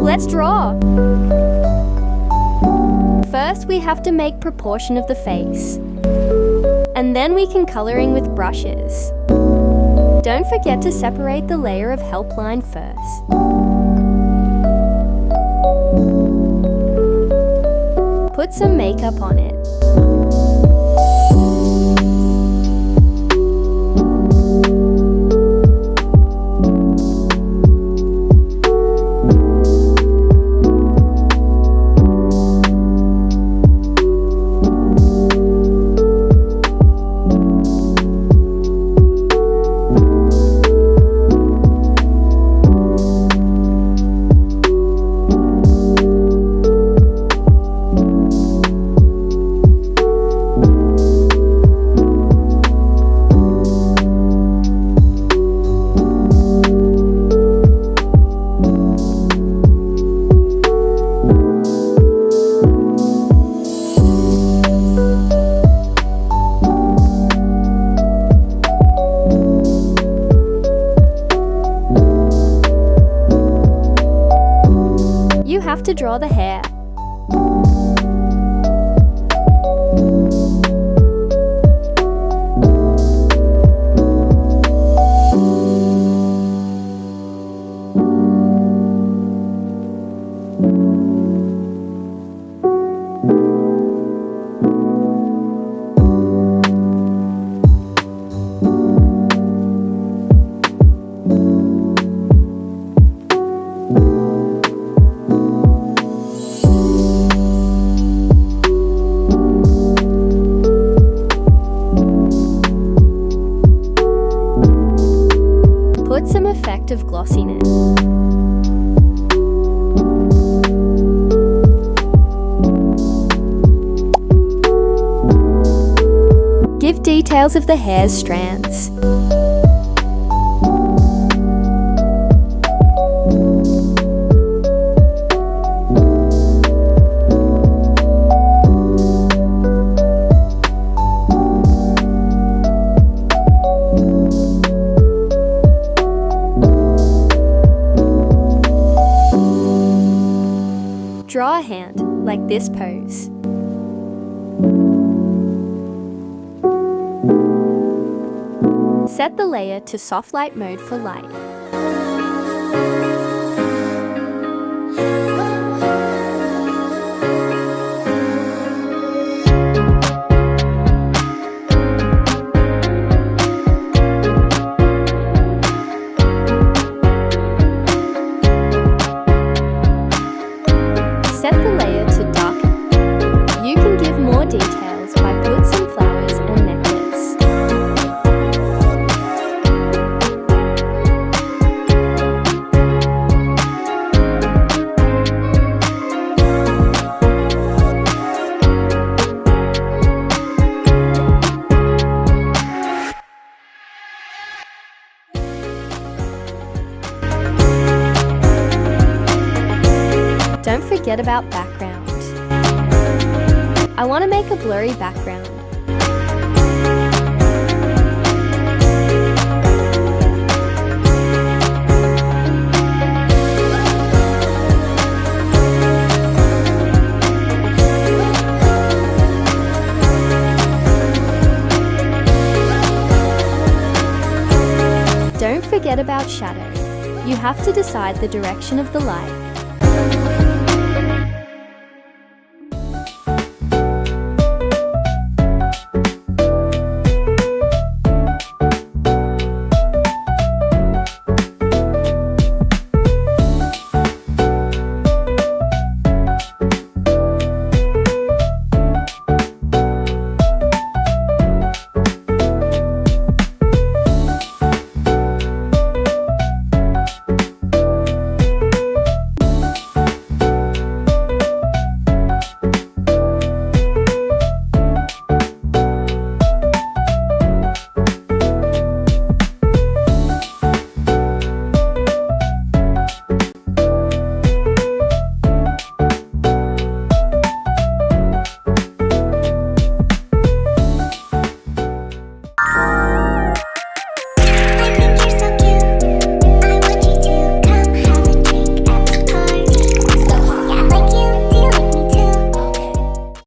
Let's draw! First, we have to make proportion of the face. And then we can coloring with brushes. Don't forget to separate the layer of helpline first. Put some makeup on it. You have to draw the hair. Put some effect of glossiness. Give details of the hair's strands. Draw a hand, like this pose. Set the layer to soft light mode for light. Set the layer to darken. You can give more details by putting some flowers and necklace. Don't forget about background. I want to make a blurry background. Don't forget about shadow. You have to decide the direction of the light.